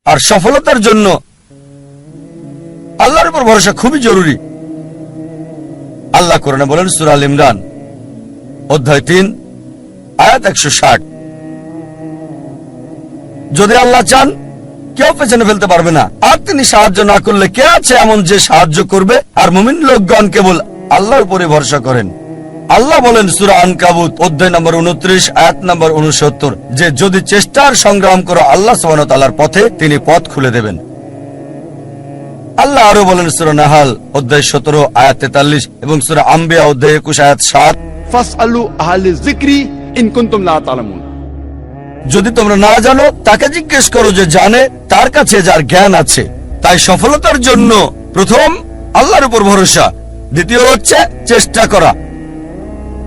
আর সফলতার জন্য আল্লাহর উপর ভরসা খুবই জরুরি। আল্লাহ কোরআনে বলেন সূরা আল ইমরান অধ্যায় 3 আয়াত 160, যদি আল্লাহ চান কেউ পেছনে ফেলতে পারবে না, আর তিনি সাহায্য না করলে কে আছে এমন যে সাহায্য করবে? আর মুমিন লোকগণ কেবল আল্লাহর উপরে ভরসা করেন। আল্লাহ বলেন সূরা আনকাবুত অধ্যায় নম্বর 29 আয়াত নম্বর 69 যে যদি চেষ্টার সংগ্রাম করো আল্লাহ সুবহানাহু ওয়া তাআলার পথে তিনি পথ খুলে দেবেন। আল্লাহ আরো বলেন সূরা নাহাল অধ্যায় 17 আয়াত 43 এবং সূরা আম্বিয়া অধ্যায় 21 আয়াত 7, ফাসআলু আহলিয যিকরি ইন কুনতুম লা তা'লামুন। যদি তোমরা না জানো তাকে জিজ্ঞেস করো যে জানে, তার কাছে যার জ্ঞান আছে। তাই সফলতার জন্য প্রথম আল্লাহর উপর ভরসা, দ্বিতীয় হচ্ছে চেষ্টা করা,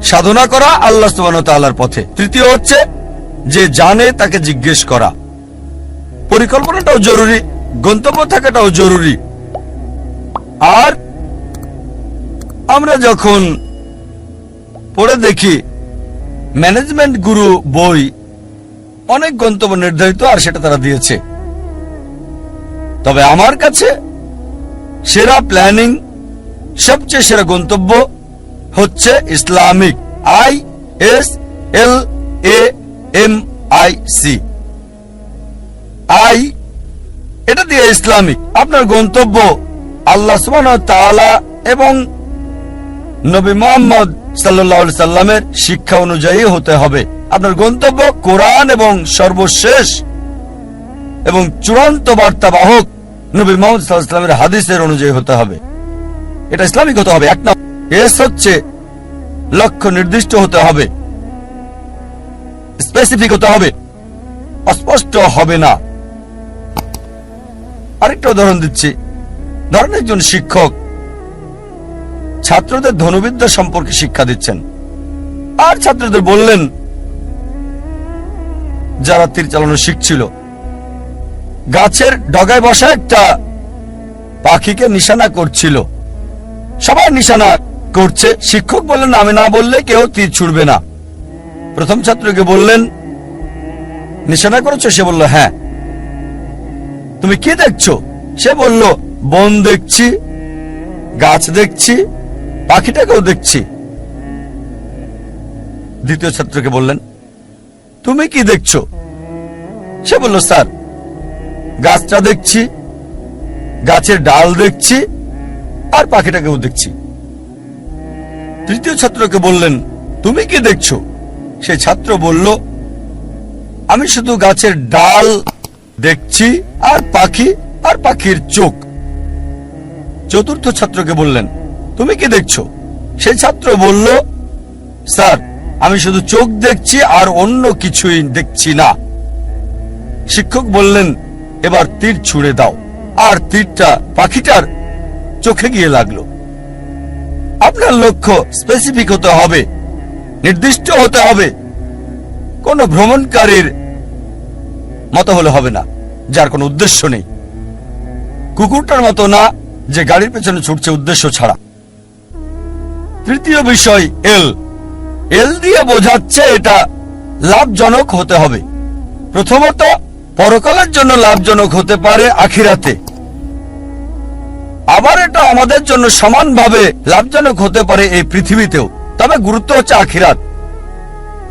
সাধনা করা আল্লাহ সুবহানাহু ওয়া তাআলার পথে, তৃতীয় হচ্ছে যে জানে তাকে জিজ্ঞেস করা। পরিকল্পনাটাও জরুরি, গন্তব্য থাকাটাও জরুরি। আর আমরা যখন পড়ে দেখি ম্যানেজমেন্ট গুরু বই, অনেক গন্তব্য নির্ধারিত আর সেটা তারা দিয়েছে। তবে আমার কাছে সেরা প্ল্যানিং, সবচেয়ে সেরা গন্তব্য হচ্ছে ইসলামিক, ISLAMIC, এটা দিয়ে ইসলামিক। আপনার গন্তব্য আল্লাহ সুবহানাহু ওয়া তাআলা এবং নবী মুহাম্মদ সাল্লাল্লাহু আলাইহি সাল্লামের শিক্ষা অনুযায়ী হতে হবে। আপনার গন্তব্য কোরআন এবং সর্বশেষ এবং চূড়ান্ত বার্তাবাহক নবী মুহাম্মদ সাল্লাল্লাহু আলাইহি সাল্লামের হাদিসের অনুযায়ী হতে হবে। এটা ইসলামিক হতে হবে। এক নম্বর এস হচ্ছে লক্ষ্য নির্দিষ্ট হতে হবে, স্পেসিফিক হতে হবে, অস্পষ্ট হবে না। আরেকটা উদাহরণ দিচ্ছি। ধরেন একজন শিক্ষক ছাত্রদের ধনুবিদ্যা সম্পর্কে শিক্ষা দিচ্ছেন, আর ছাত্রদের বললেন, যারা তীর চালানো শিখছিল, গাছের ডগায় বসা একটা পাখিকে নিশানা করছিল। সবাই নিশানা করছে, শিক্ষক বললেন আমি না বললে কেউ তীর ছুড়বে না। প্রথম ছাত্রকে বললেন নিশানা করেছো? সে বলল হ্যাঁ। তুমি কি দেখছো? সে বলল বন দেখছি, গাছ দেখছি, পাখিটাকেও দেখছি। দ্বিতীয় ছাত্রকে বললেন তুমি কি দেখছো? সে বলল স্যার গাছটা দেখছি, গাছের ডাল দেখছি, আর পাখিটাকেও দেখছি। তৃতীয় ছাত্রকে বললেন তুমি কি দেখছো? সেই ছাত্র বলল আমি শুধু গাছের ডাল দেখছি আর পাখি আর পাখির চোখ। চতুর্থ ছাত্রকে বললেন তুমি কি দেখছো? সেই ছাত্র বলল স্যার আমি শুধু চোখ দেখছি আর অন্য কিছুই দেখছি না। শিক্ষক বললেন এবার তীর ছুঁড়ে দাও, আর তীরটা পাখিটার চোখে গিয়ে লাগলো। আপনার লক্ষ্য স্পেসিফিক হতে হবে, নির্দিষ্ট হতে হবে। কোন ভ্রমণকারীর মতো হলে হবে না, যার কোনো উদ্দেশ্য নেই। কুকুরটার মতো না যে গাড়ির পেছনে ছুটছে উদ্দেশ্য ছাড়া। তৃতীয় বিষয় এল দিয়ে বোঝাচ্ছে এটা লাভজনক হতে হবে। প্রথমত পরকালের জন্য লাভজনক হতে পারে আখিরাতে, আবার এটা আমাদের জন্য সমানভাবে লাভজনক হতে পারে এই পৃথিবীতেও। তবে গুরুত্ব হচ্ছে আখিরাত।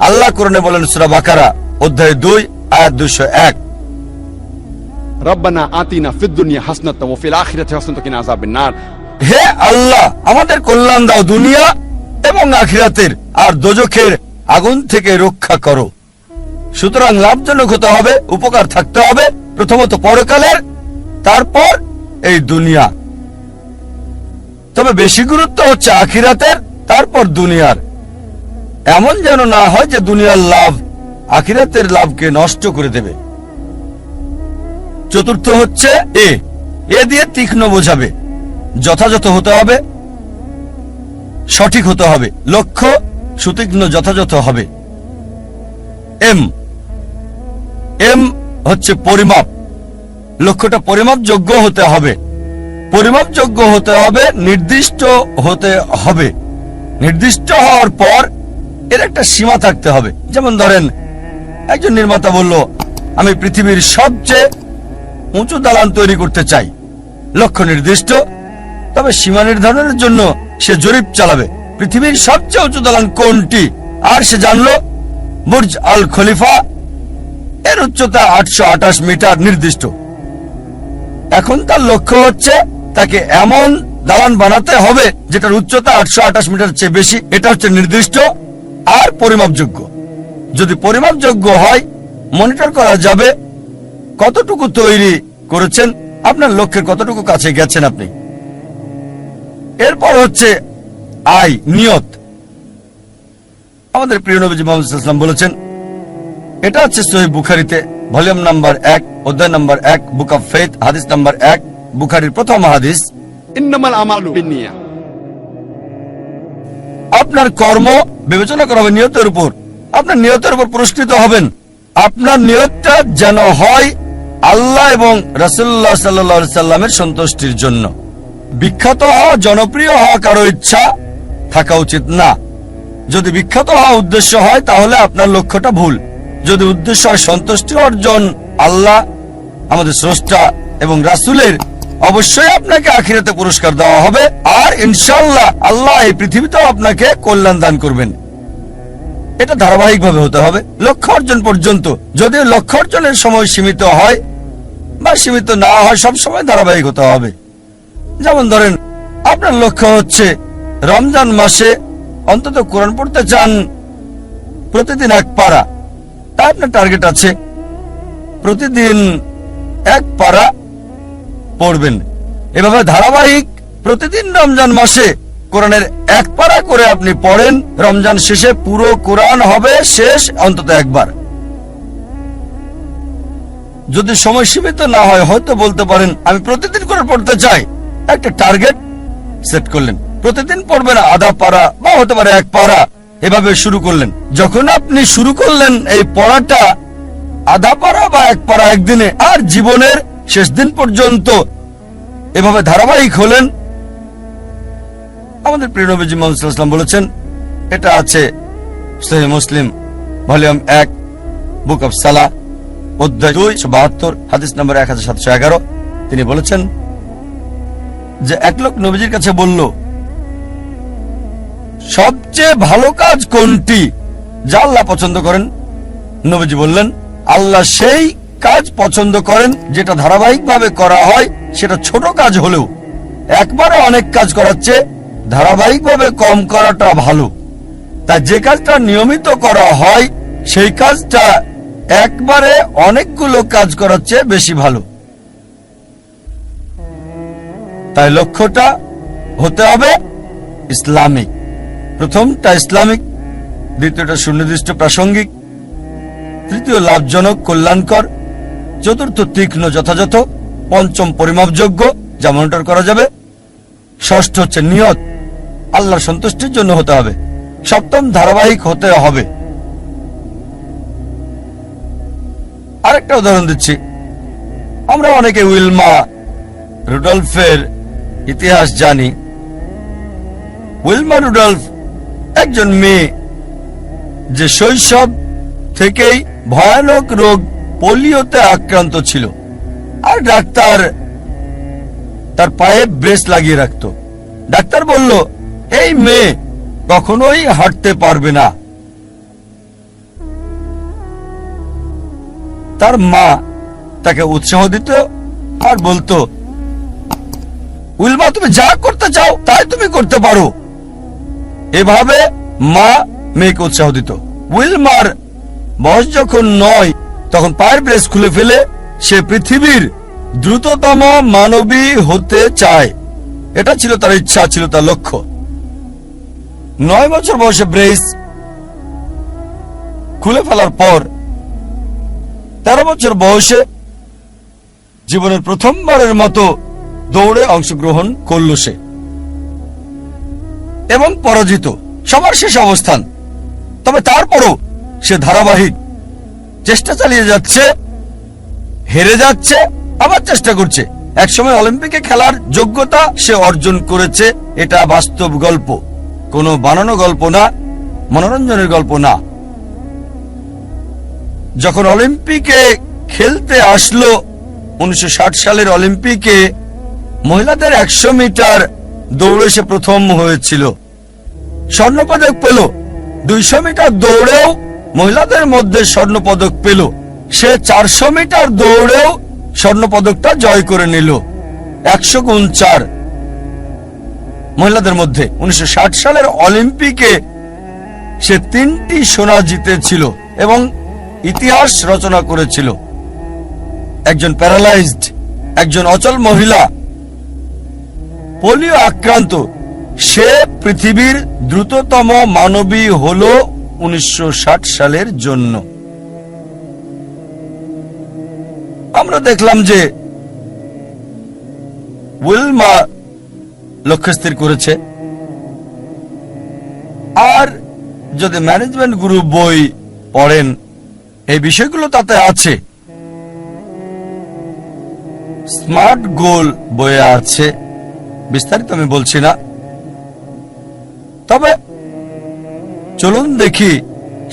আল্লাহ কোরআনে বলেন সূরা বাকারা অধ্যায় 2 আয়াত 201, রব্বানা আতিনা ফিদ দুনিয়া হাসনাতাও ওয়া ফিল আখিরাতি হাসনাতাও ওয়া কিনা আযাবান নার। হে আল্লাহ আমাদের কল্যাণ দাও দুনিয়া এবং আখিরাতের, আর দোজখের আগুন থেকে রক্ষা করো। সুতরাং লাভজনক হতে হবে, উপকার থাকতে হবে, প্রথমত পরকালের, তারপর এই দুনিয়া। তবে বেশি গুরুত্ব হচ্ছে আখিরাতের, তারপর দুনিয়ার। এমন যেন না হয় যে দুনিয়ার লাভ আখিরাতের লাভকে নষ্ট করে দেবে। চতুর্থ হচ্ছে এ দিয়ে তীক্ষ্ণ বোঝাবে, যথাযথ হতে হবে, সঠিক হতে হবে, লক্ষ্য সুতীক্ষ্ণ যথাযথ হবে। এম হচ্ছে পরিমাপ, লক্ষ্যটা পরিমাপযোগ্য হতে হবে। পরিমাপযোগ্য হতে হবে, নির্দিষ্ট হতে হবে। নির্দিষ্ট হওয়ার পর এর একটা সীমা থাকতে হবে। যেমন ধরেন একজন নির্মাতা বলল আমি পৃথিবীর সবচেয়ে উঁচু দালান তৈরি করতে চাই, লক্ষ্য নির্দিষ্ট, তবে সীমা নির্ধারণের জন্য সে জরিপ চালাবে পৃথিবীর সবচেয়ে উঁচু দালান কোনটি। আর সে জানলো বুর্জ আল খলিফা, এর উচ্চতা 828 মিটার নির্দিষ্ট। এখন তার লক্ষ্য হচ্ছে তাকে এমন দালান বানাতে হবে যেটার উচ্চতা 828 মিটার চেয়ে বেশি। এটা হচ্ছে নির্দিষ্ট আর পরিমাপযোগ্য। যদি পরিমাপযোগ্য হয়, মনিটর করা যাবে কতটুকু তৈরি করেছেন, আপনার লক্ষ্যের কতটুকু কাছে গেছেন আপনি। এরপর হচ্ছে নিয়ত। আমাদের প্রিয় নবীজি মুহাম্মদ সাল্লাল্লাহু আলাইহি ওয়াসাল্লাম বলেছেন, এটা হচ্ছে সহিহ বুখারীতে ভলিউম নাম্বার 1 অধ্যায় নাম্বার 1 বুক অফ ফেথ হাদিস নাম্বার 1, বুখারীর প্রথম হাদিস। ইন্নামাল আমালু বিন্নিয়া। আপনার কর্ম বিবেচনা করা হবে নিয়তের উপর। আপনার নিয়তের উপর পুরস্কৃত হবেন। আপনার নিয়তটা যেন হয় আল্লাহ এবং রাসূলুল্লাহ সাল্লাল্লাহু আলাইহি সাল্লামের সন্তুষ্টির জন্য। বিখ্যাত হওয়া, জনপ্রিয় হওয়া কারো ইচ্ছা থাকা উচিত না। যদি বিখ্যাত হওয়া উদ্দেশ্য হয় তাহলে আপনার লক্ষ্যটা ভুল। যদি উদ্দেশ্য হয় সন্তুষ্টি অর্জন আল্লাহ, আমাদের স্রষ্টা এবং রাসূলের, অবশ্যই আপনাকে আখিরাতে পুরস্কার দেওয়া হবে। আর ইনশাআল্লাহ আল্লাহ এই পৃথিবীতেও আপনাকে কল্যাণ দান করবেন। এটা ধারাবাহিকভাবে হতে হবে লক্ষ্য অর্জন পর্যন্ত। যদিও লক্ষ্য অর্জনের সময় সীমিত হয় বা সীমিত না হয়, সবসময় ধারাবাহিক হতে হবে। যেমন ধরেন, আপনার লক্ষ্য হচ্ছে রমজান মাসে অন্তত কোরআন পড়তে চান প্রতিদিন 1 পারা। তা আপনার টার্গেট আছে প্রতিদিন 1 পারা পড়বেন। এভাবে ধারাবাহিক প্রতিদিন রমজান মাসে কোরআনের 1 পারা করে আপনি পড়েন। রমজান শেষে পুরো কোরআন হবে শেষ অন্তত 1 বার। যদি সময় সীমিত না হয়, হয়তো বলতে পারেন আমি প্রতিদিন করে পড়তে চাই। একটা টার্গেট সেট করলেন, প্রতিদিন পড়বেন আধা পারা বা হতে পারে 1 পারা। এভাবে শুরু করলেন। যখন আপনি শুরু করলেন এই পড়াটা আধা পারা বা 1 পারা একদিনে, আর জীবনের শেষ দিন পর্যন্ত এভাবে ধারাবাহিক হলেন, আমাদের প্রিয় নবীজি মুহাম্মদ সাল্লাল্লাহু আলাইহি ওয়াসাল্লাম বলেছেন, এটা আছে সহিহ মুসলিম ভলিউম 1 বুক অফ সালাহ অধ্যায় 272 হাদিস নাম্বার 1711। তিনি বলেছেন যে এক লোক নবীজির কাছে বলল, সবচেয়ে ভালো কাজ কোনটি যা আল্লাহ পছন্দ করেন? নবীজি বললেন, আল্লাহ সেই কাজ পছন্দ করেন যেটা ধারাবাহিকভাবে করা হয়, সেটা ছোট কাজ হলেও। একবারে অনেক কাজ করাচ্ছে ধারাবাহিকভাবে কম করাটা ভালো। তাই যে কাজটা নিয়মিত করা হয় সেই কাজটা একবারে অনেকগুলো কাজ করাচ্ছে বেশি ভালো। তাই লক্ষ্যটা হতে হবে ইসলামিক। প্রথমটা ইসলামিক, দ্বিতীয়টা সুনির্দিষ্ট প্রাসঙ্গিক, তৃতীয় লাভজনক কল্যাণকর, চতুর্থ তীক্ষ্ণ যথাযথ, পঞ্চম পরিমাপযোগ্য যা মনিটর করা যাবে, ষষ্ঠ হচ্ছে নিয়ত আল্লাহর সন্তুষ্টির জন্য হতে হবে, সপ্তম ধারাবাহিক হতে হবে। আরেকটা উদাহরণ দিচ্ছি। আমরা অনেকে উইলমা রুডলফের ইতিহাস জানি। উইলমা রুডলফ একজন মেয়ে যে শৈশব থেকেই ভয়ানক রোগ পোলিওতে আক্রান্ত ছিল, আর ডাক্তার তার পায়ে ব্রেস লাগিয়ে রাখত। ডাক্তার বলল, এই মেয়ে কখনোই হাঁটতে পারবে না। তার মা তাকে উৎসাহ দিত আর বলতো, উইলমা তুমি যা করতে চাও তাই তুমি করতে পারো। এভাবে মা মেয়েকে উৎসাহ দিত। উইলমার বয়স যখন 9, তখন পায়ের ব্রেস খুলে ফেলে সে পৃথিবীর দ্রুততম মানবী হতে চায়। এটা ছিল তার ইচ্ছা, ছিল তার লক্ষ্য। 9 বছর বয়সে ব্রেস খুলে ফেলার পর 13 বছর বয়সে জীবনের প্রথমবারের মতো দৌড়ে অংশগ্রহণ করল সে, এবং পরাজিত, সবার শেষ অবস্থান। তবে তারপরও সে ধারাবাহিক চেষ্টা চালিয়ে যাচ্ছে, হেরে যাচ্ছে, আবার চেষ্টা করছে। একসময় অলিম্পিকে খেলার যোগ্যতা সে অর্জন করেছে। এটা বাস্তব গল্প, কোনো বানানো গল্প না, মনোরঞ্জনের গল্প না। যখন অলিম্পিকে খেলতে আসলো 1960 সালের অলিম্পিকে মহিলাদের 100 মিটার দৌড়ে সে প্রথম হয়েছিল, স্বর্ণপদক পেল। 200 মিটার দৌড়েও মহিলাদের মধ্যে স্বর্ণপদক পেল। সে 400 মিটার দৌড়েও স্বর্ণপদকটা জয় করে নিল। 100 গুণ 4 মহিলাদের মধ্যে 1960 সালের অলিম্পিকে সে 3টি সোনা জিতেছিল এবং ইতিহাস রচনা করেছিল। একজন প্যারালাইজড, একজন অচল মহিলা, পোলিও আক্রান্ত, সে পৃথিবীর দ্রুততম মানবী হল 1960 সালের জন্য। আমরা দেখলাম যে উইলমা লক্ষ্য স্থির করেছে। আর যদি ম্যানেজমেন্ট গ্রুপ বই পড়েন, এই বিষয়গুলো তাতে আছে। স্মার্ট গোল বইয়ে আছে, বিস্তারিত আমি বলছি না। তবে চলুন দেখি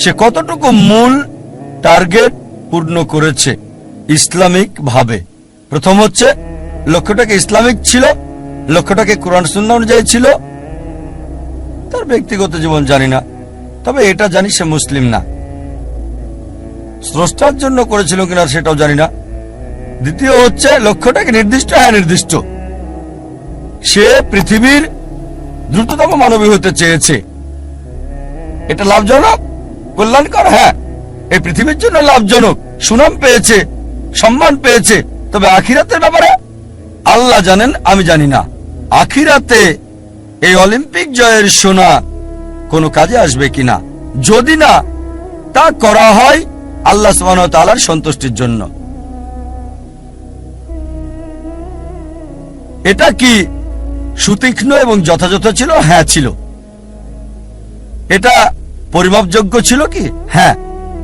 সে কতটুকু মূল টার্গেট পূর্ণ করেছে ইসলামিক ভাবে। প্রথম হচ্ছে লক্ষ্যটাকে ইসলামিক ছিল, লক্ষ্যটাকে কোরআন সুন্নাহ অনুযায়ী ছিল। তার ব্যক্তিগত জীবন জানি না, তবে এটা জানি সে মুসলিম না। স্রষ্টার জন্য করেছিল কিনা সেটাও জানি না। দ্বিতীয় হচ্ছে লক্ষ্যটাকে নির্দিষ্ট, হ্যাঁ নির্দিষ্ট। সে পৃথিবীর দ্রুততম মানবী হতে চেয়েছে। এটা লাভজনক, কল্যাণকর, হ্যাঁ এই পৃথিবীর জন্য লাভজনক। সুনাম পেয়েছে, সম্মান পেয়েছে। তবে আখিরাতের ব্যাপারে আল্লাহ জানেন, আমি জানি না। আখিরাতে এই অলিম্পিক জয়ের সোনা কোনো কাজে আসবে কিনা। যদি না তা করা হয় আল্লাহ সুবহানাহু ওয়া তাআলার সন্তুষ্টির জন্য। এটা কি সুতীক্ষ্ণ এবং যথাযথ ছিল? হ্যাঁ ছিল। এটা পরিমাপযোগ্য ছিল কি? হ্যাঁ।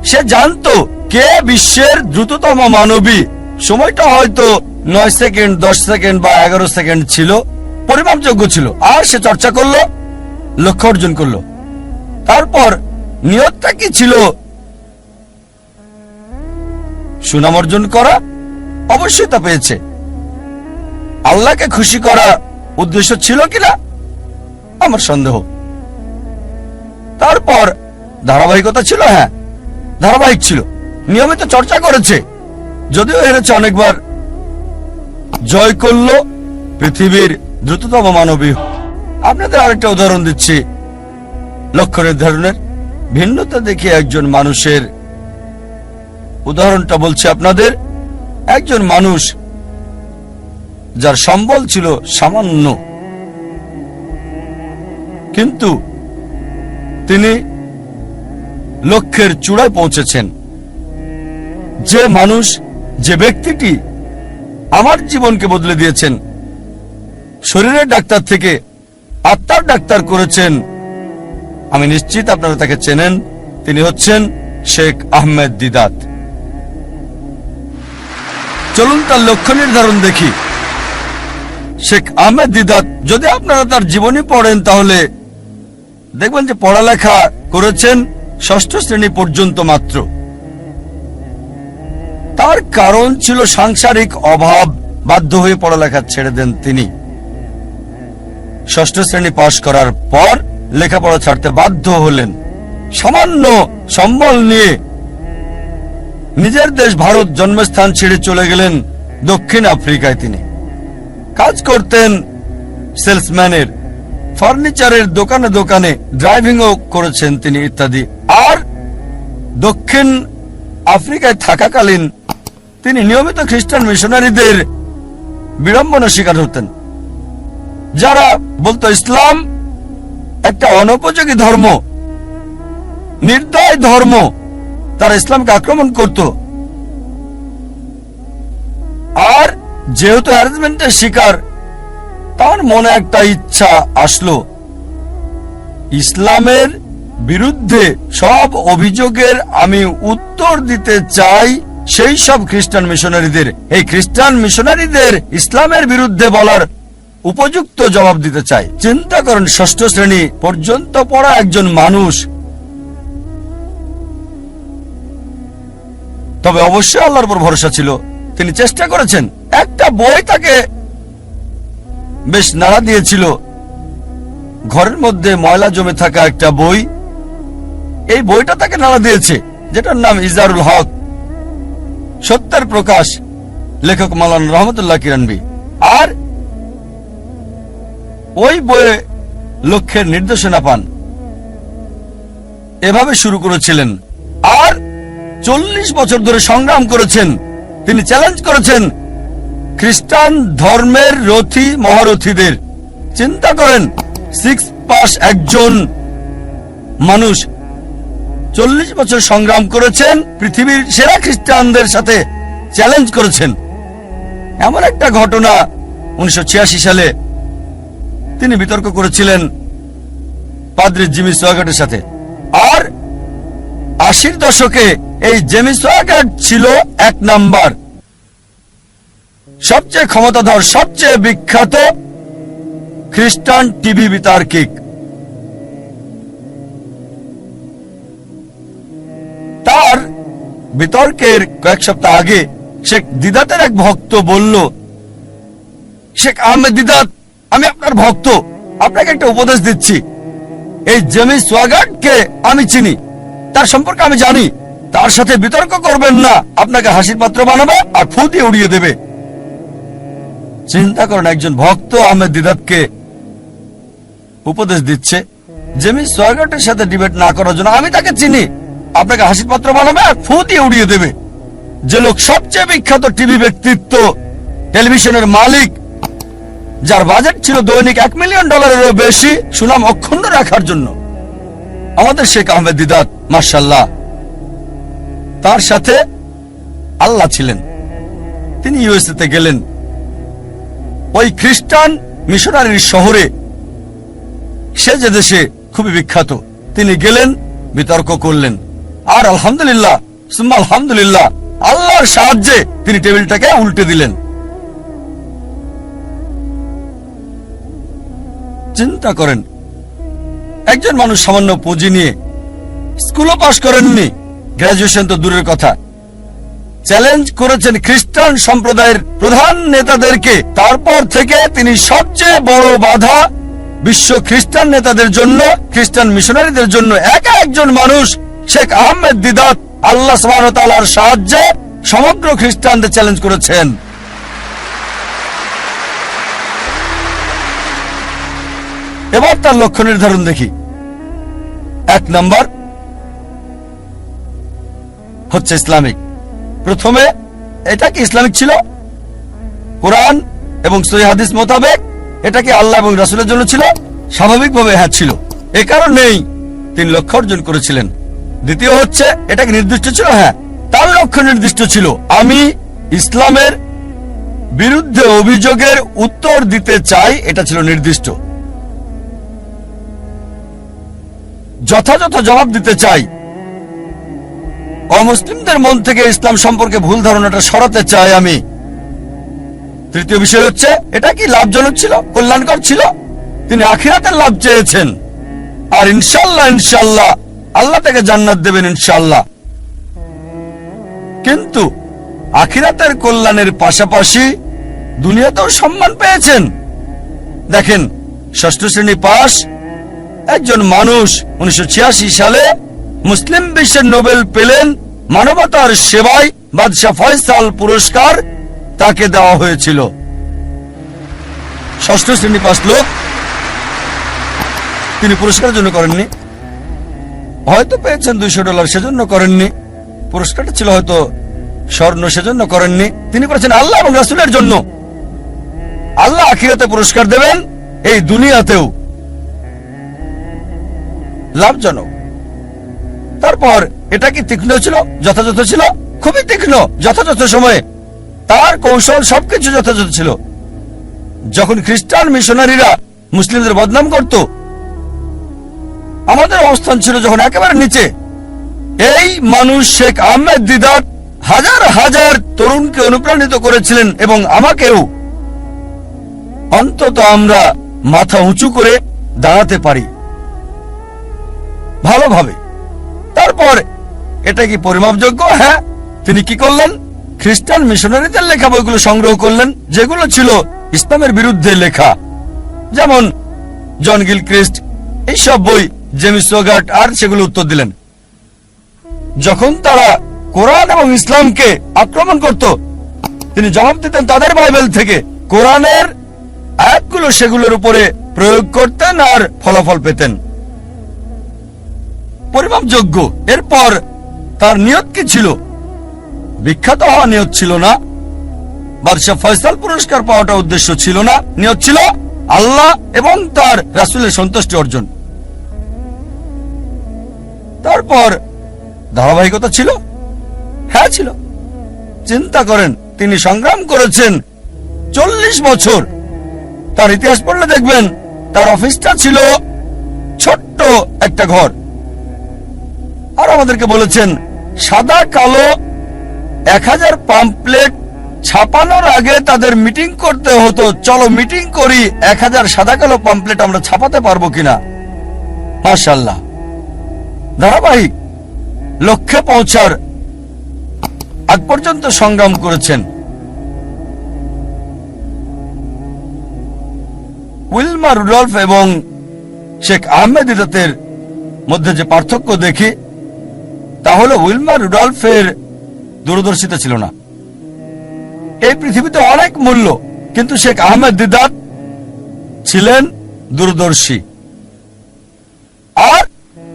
সে জানতো কে বিশ্বের দ্রুততম মানবী। সময়টা হয়তো 9 সেকেন্ড, 10 সেকেন্ড বা 11 সেকেন্ড ছিল, পরিমাপযোগ্য ছিল। আর সে চর্চা করলো, লক্ষ্য অর্জন করলো। তারপর নিয়তটা কি ছিল? সুনাম অর্জন করা। অবশ্যই তা পেয়েছে। আল্লাহকে খুশি করা উদ্দেশ্য ছিল কিনা আমার সন্দেহ। তারপর ধারাবাহিকতা ছিল, হ্যাঁ ধারাবাহিক ছিল, নিয়মিত চর্চা করেছে। যদিও হেরেছে অনেকবার, জয় করলো পৃথিবীর দ্রুততম মানবী। আপনাদের আরেকটা উদাহরণ দিচ্ছি লক্ষ্য নির্ধারণের। ভিন্নতা দেখিয়ে একজন মানুষের উদাহরণটা বলছি আপনাদের। একজন মানুষ যার সম্বল ছিল সামান্য, কিন্তু তিনি লক্ষ্যের চূড়ায় পৌঁছেছেন। যে মানুষ, যে ব্যক্তিটি আমার জীবনকে বদলে দিয়েছেন, শরীরের ডাক্তার থেকে আত্মার ডাক্তার করেছেন, আমি নিশ্চিত আপনারা তাকে চেনেন। তিনি হচ্ছেন শেখ আহমেদ দিদাত। চলুন তার লক্ষ্য নির্ধারণ দেখি। শেখ আহমেদ দিদাত, যদি আপনারা তার জীবনী পড়েন তাহলে দেখবেন যে পড়ালেখা করেছেন 6ষ্ঠ শ্রেণী পর্যন্ত মাত্র। তার কারণ ছিল সাংসারিক অভাব, বাধ্য হয়ে পড়ালেখা ছেড়ে দেন তিনি। 6ষ্ঠ শ্রেণী পাশ করার পর লেখাপড়া ছাড়তে বাধ্য হলেন। সামান্য সম্বল নিয়ে নিজের দেশ ভারত জন্মস্থান ছেড়ে চলে গেলেন দক্ষিণ আফ্রিকায়। তিনি কাজ করতেন সেলসম্যানের, ফার্নিচারের দোকানে দোকানে ড্রাইভিংও করেছেন তিনি ইত্যাদি। আর দক্ষিণ আফ্রিকায় থাকাকালীন তিনি নিয়মিত খ্রিস্টান মিশনারিদের বিড়ম্বনা শিকার হতেন, যারা বলতো ইসলাম একটা অনুপযোগী ধর্ম, নির্দয় ধর্ম। তারা ইসলামকে আক্রমণ করত। আর যেহেতু হ্যারাসমেন্টের শিকার, তার মনে একটা ইচ্ছা আসলো, ইসলামের বিরুদ্ধে সব অভিযোগের আমি উত্তর দিতে চাই সেই সব খ্রিস্টান মিশনারিদের। এই খ্রিস্টান মিশনারিদের ইসলামের বিরুদ্ধে বলার উপযুক্ত জবাব দিতে চাই। চিন্তা করেন, 6ষ্ঠ শ্রেণী পর্যন্ত পড়া একজন মানুষ। তবে অবশ্যই আল্লাহর উপর ভরসা ছিল। তিনি চেষ্টা করেছেন। একটা বই তাকে বেশ নাড়া দিয়েছিল, ঘরের মধ্যে ময়লা জমে থাকা একটা বই। এই বইটা তাকে নাড়া দিয়েছে, যেটার নাম ইজারুল হক, সত্যের প্রকাশ, লেখক মাওলানা রহমতুল্লাহ কিরানবী। আর ওই বইয়ে লক্ষ্যের নির্দেশনা পান, এভাবে শুরু করেছিলেন। আর 40 বছর ধরে সংগ্রাম করেছেন। তিনি চ্যালেঞ্জ করেছেন খ্রিস্টান ধর্মের রথী মহারথীদের। চিন্তা করেন, 6 পাস একজন মানুষ 40 বছর সংগ্রাম করেছেন, পৃথিবীর সেরা খ্রিস্টানদের সাথে চ্যালেঞ্জ করেছেন। এমন একটা ঘটনা 1986 সালে তিনি বিতর্ক করেছিলেন পাদ্রী জিমি সোয়াগাটের সাথে। আর 80 দশকে এই জেমি সোয়াগাট ছিল 1 নাম্বার, সবচেয়ে ক্ষমতাধর, সবচেয়ে বিখ্যাত খ্রিস্টান টিভি বিতার্কিক। তার বিতর্কের কয়েক সপ্তাহ আগে শেখ দিদাতের এক ভক্ত বলল, শেখ আহমেদ দিদাত, আমি আপনার ভক্ত, আপনাকে একটা উপদেশ দিচ্ছি। এই জেমি সোয়াগাটকে আমি চিনি, তার সম্পর্কে আমি জানি, তার সাথে বিতর্ক করবেন না, আপনাকে হাসির পাত্র বানাবে আর ফু দিয়ে উড়িয়ে দেবে। চিন্তা করেন, একজন ভক্ত আহমেদ দিদাতকে উপদেশ দিচ্ছে জেমি সোয়াগাটের সাথে ডিবেট না করার জন্য। আমি তাকে চিনি, আপনাকে হাসির পাত্র বানাবে আর ফু দিয়ে উড়িয়ে দেবে। যে লোক সবচেয়ে বিখ্যাত টিভি ব্যক্তিত্ব, টেলিভিশনের মালিক, যার বাজেট ছিল দৈনিক $1 মিলিয়ন বেশি সুনাম অক্ষুণ্ণ রাখার জন্য, আমাদের শেখ আহমেদ দিদাত, মাশাআল্লাহ, তার সাথে আল্লাহ ছিলেন। তিনি ইউএসএ তে গেলেন, ওই খ্রিস্টান মিশনারির শহরে, সে যে দেশে খুবই বিখ্যাত, তিনি গেলেন, বিতর্ক করলেন। আর আলহামদুলিল্লাহ সুম্মা আলহামদুলিল্লাহ, আল্লাহর সাহায্যে তিনি টেবিলটাকে উল্টে দিলেন। চিন্তা করেন, একজন মানুষ সামান্য পুঁজি নিয়ে, স্কুলও পাশ করেননি, গ্রাজুয়েশন তো দূরের কথা, চ্যালেঞ্জ করেছেন খ্রিস্টান সম্প্রদায়ের প্রধান নেতাদেরকে। তারপর থেকে তিনি সবচেয়ে বড় বাধা বিশ্ব খ্রিস্টান নেতাদের জন্য, খ্রিস্টান মিশনারিদের জন্য। একা একজন মানুষ, শেখ আহমেদ দিদাত, আল্লাহ সুবহানাহু ওয়া তাআলার সাহায্যে সমগ্র খ্রিস্টানদের চ্যালেঞ্জ করেছেন। এবার তার লক্ষ্য নির্ধারণ দেখি। 1 নাম্বার হচ্ছে ইসলামিক। প্রথমে এটা কি ইসলামিক ছিল? কোরআন এবং সহিহ হাদিস মোতাবেক এটা কি আল্লাহ এবং রাসূলের জন্য ছিল? স্বাভাবিকভাবে হ্যাঁ ছিল। এ কারণেই তিনি লক্ষ্য অর্জন করেছিলেন। দ্বিতীয় হচ্ছে, এটা কি নির্দিষ্ট ছিল? হ্যাঁ, তার লক্ষ্য নির্দিষ্ট ছিল। আমি ইসলামের বিরুদ্ধে অভিযোগের উত্তর দিতে চাই, এটা ছিল নির্দিষ্ট। যথাযথ জবাব দিতে চাই, অমুসলিমদের মন থেকে ইসলাম সম্পর্কে ভুল ধারণাটা সরাতে চাই আমি। তৃতীয় বিষয় হচ্ছে, এটা কি লাভজনক ছিল, কল্যাণকর ছিল? তিনি আখিরাতের লাভ চেয়েছেন, আর ইনশাআল্লাহ ইনশাআল্লাহ আল্লাহ তাকে জান্নাত দেবেন ইনশাআল্লাহ। কিন্তু আখিরাতের কল্যাণের পাশাপাশি দুনিয়াতেও সম্মান পেয়েছেন। দেখেন, 6ষ্ঠ শ্রেণী পাস একজন মানুষ 1986 সালে মুসলিম বিশ্বের নোবেল পেলেন মানবতার সেবায়, বাদশাহ ফয়সাল পুরস্কার তাকে দেওয়া হয়েছিল। 6ষ্ঠ শ্রেণী পাস লোক, তিনি পুরস্কারের জন্য করেননি, হয়তো পেয়েছেন $200 সেজন্য করেননি, পুরস্কারটা ছিল হয়তো স্বর্ণ সেজন্য করেননি, তিনি করেছেন আল্লাহ এবং রাসূলের জন্য। আল্লাহ আখিরাতে পুরস্কার দেবেন, এই দুনিয়াতেও লাভজনক। তারপর এটা কি তীক্ষ্ণ ছিল, যথাযথ ছিল? খুবই তীক্ষ্ণ, যথাযথ সময়ে তার কৌশল সবকিছু যথাযথ ছিল। যখন খ্রিস্টান মিশনারিরা মুসলিমদের বদনাম করত, আমাদের অবস্থান ছিল যখন একেবারে নিচে, এই মানুষ শেখ আহমেদ দিদাত হাজার হাজার তরুণকে অনুপ্রাণিত করেছিলেন এবং আমাকেও। অন্তত আমরা মাথা উঁচু করে দাঁড়াতে পারি ভালোভাবে। তারপর এটা কি পরিমাপযোগ্য? হ্যাঁ। তিনি কি করলেন? খ্রিস্টান মিশনারিদের লেখা বইগুলো সংগ্রহ করলেন, যেগুলো ছিল ইসলামের বিরুদ্ধে লেখা, যেমন জন গিলক্রিস্ট, এইসব বই জেমস ওগার্ট, আর সেগুলো উত্তর দিলেন। যখন তারা কোরআন এবং ইসলামকে আক্রমণ করত, তিনি জবাব দিতেন তাদের বাইবেল থেকে, কোরআনের আয়াতগুলো সেগুলোর উপরে প্রয়োগ করতেন আর ফলাফল পেতেন পরিমাপযোগ্য। এরপর তার নিয়ত কি ছিল? বিখ্যাত হওয়া নিয়ত ছিল না, বাদশাহ ফয়সাল পুরস্কার পাওয়াটা উদ্দেশ্য ছিল না, নিয়ত ছিল আল্লাহ এবং তার রাসূলের সন্তুষ্টি অর্জন। তারপর ধারাবাহিকতা ছিল, হ্যাঁ ছিল। চিন্তা করেন, তিনি সংগ্রাম করেছেন 40 বছর। তার ইতিহাস পড়লে দেখবেন তার অফিসটা ছিল ছোট্ট একটা ঘর, আর আমাদেরকে বলেছেন সাদা কালো 1000 পাম্পলেট ছাপানোর আগে তাদের মিটিং করতে হতো, চলো মিটিং করি 1000 সাদা কালো পাম্পলেট আমরা ছাপাতে পারবো কিনা। মাশাআল্লাহ, ধারাবাহিক লক্ষ্যে পৌঁছার আগ পর্যন্ত সংগ্রাম করেছেন। উইলমা রুডলফ এবং শেখ আহমেদ দিদাতের মধ্যে যে পার্থক্য দেখি, তা হলো উইলমা রুডলফের দূরদর্শিতা ছিল না। এই পৃথিবীতে অনেক মূল্য, কিন্তু শেখ আহমেদ দিদাত ছিলেন দূরদর্শী, আর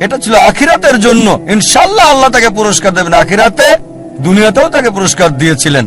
এটা ছিল আখিরাতের জন্য। ইনশাআল্লাহ আল্লাহ তাকে পুরস্কার দেবেন আখিরাতে, দুনিয়াতেও তাকে পুরস্কার দিয়েছিলেন।